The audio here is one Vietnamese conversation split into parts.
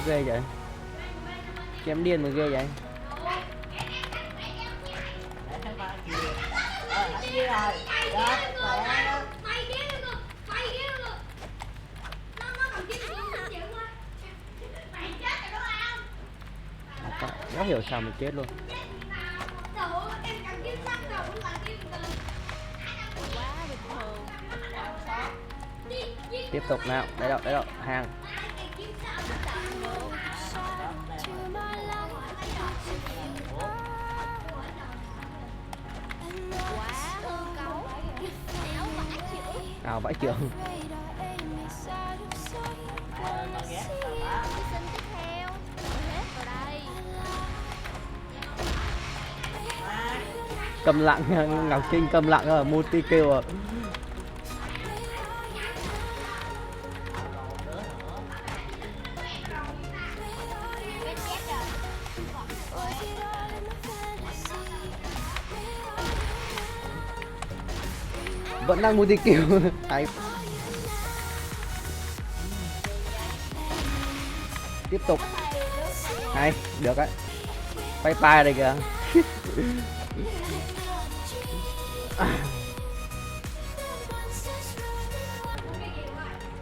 ghê vậy, chém điên mà ghê vậy. Không hiểu sao mình chết luôn. Tiếp tục nào, đấy đâu, hàng. Ảo vãi trưởng. Cầm lặng, Ngọc Trinh cầm lặng ở multi kill à. Vẫn đang multi kill. Hay. Tiếp tục. Hay, được đấy. Bye bye đây kìa.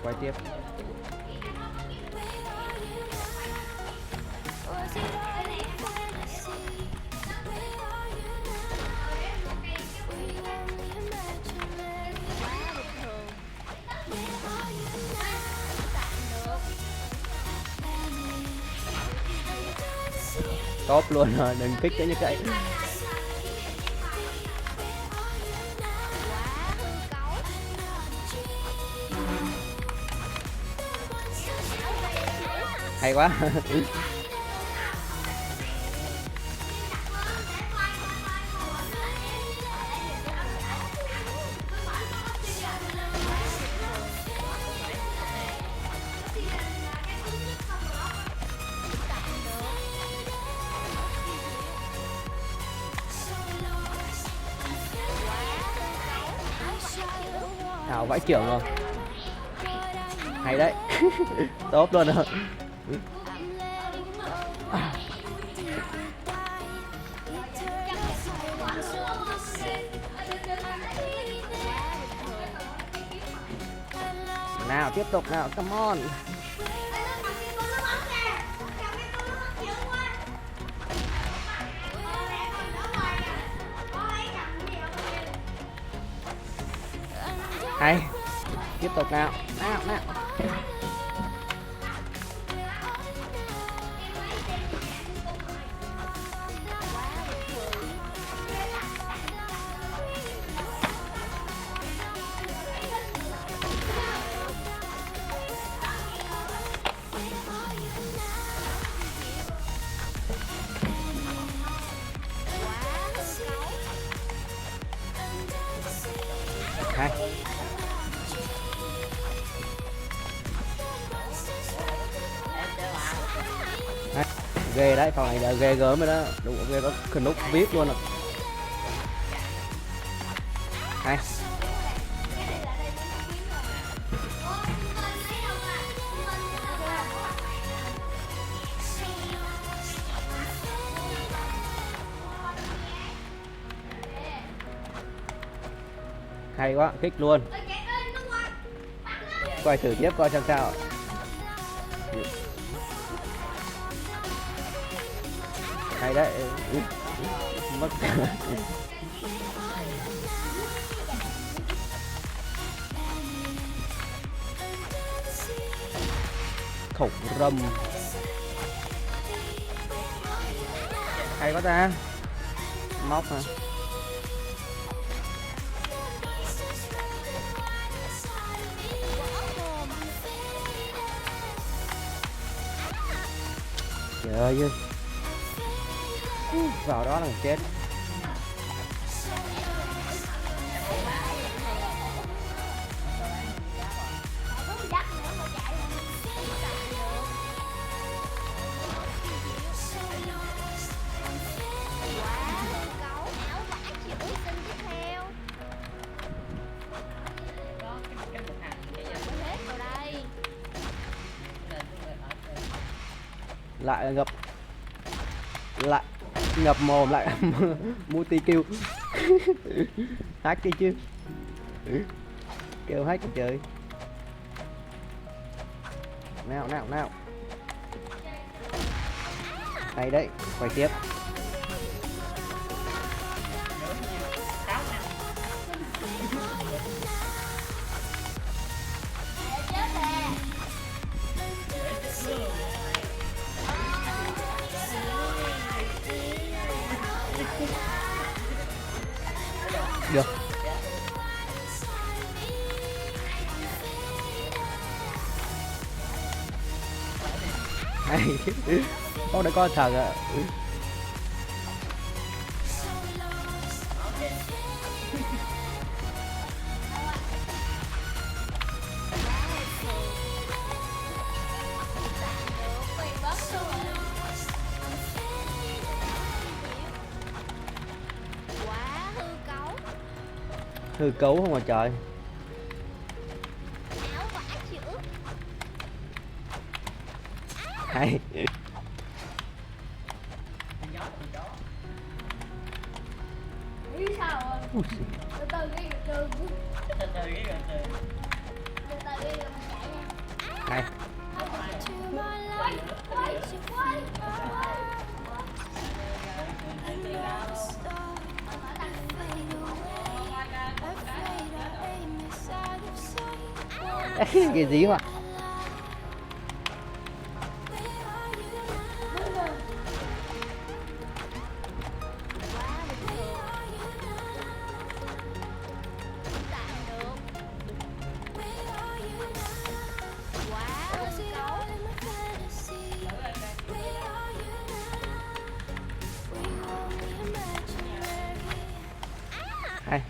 Quay tiếp. Top luôn rồi, đừng kích cái như vậy. Hay quá. Hảo vãi trưởng rồi. Hay đấy. Tốt luôn rồi. Nào tiếp tục nào, come on. Hay. Tiếp tục nào. Nào. Hay. Ghê đấy, phòng này là ghê gớm rồi đó, đúng ghê, có Knut viết luôn rồi. Hay. Hay quá, kích luôn. Quay thử tiếp coi xem sao. Hay đấy. Mất. Khổng râm. Hay quá ta. Móc hả? Trời ơi. Vào đó là chết. lại ngập mồm lại multi kill. Hack đi chứ, kêu hack trời. Nào hay đấy, quay tiếp. Được. Hay. Con đấy con thật ạ. Hư cấu không mà trời. Hay. Hay. Cái gì mà hay.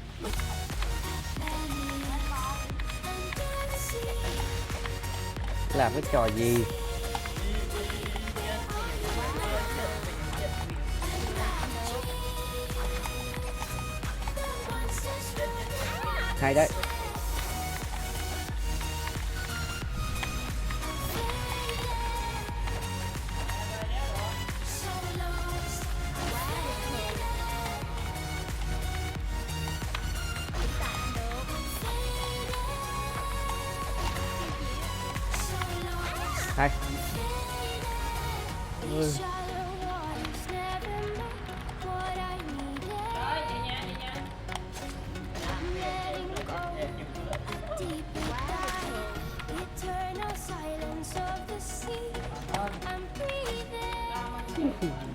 Làm cái trò gì? Hay đấy. Hay.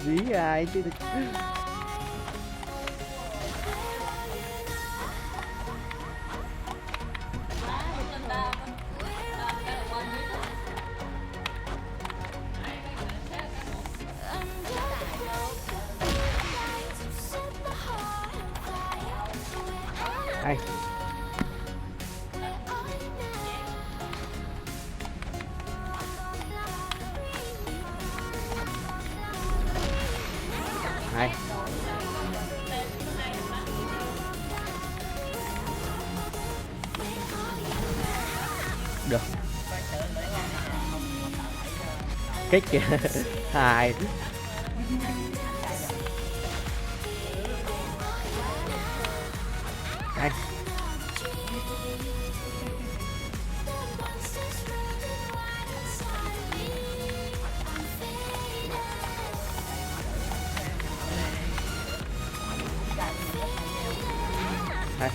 Dí ai chứ. Hay. Hay. Được. Kích kìa. Hài. Hay. Hay.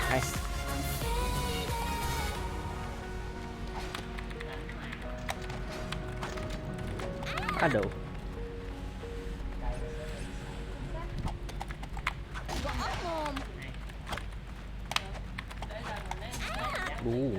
Hay. Á đủ. Đủ.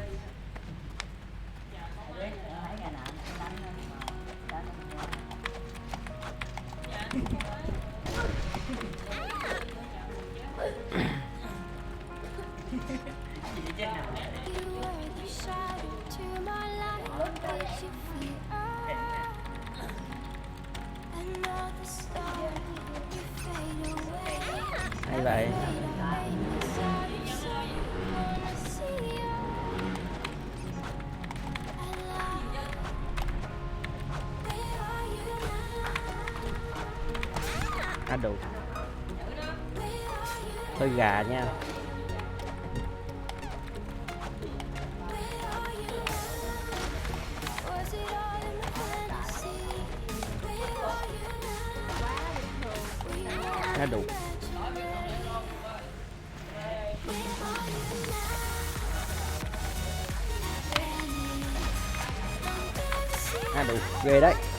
Another star. vậy. À đủ. Hơi gà nha. À đủ. À đủ, ghê đấy.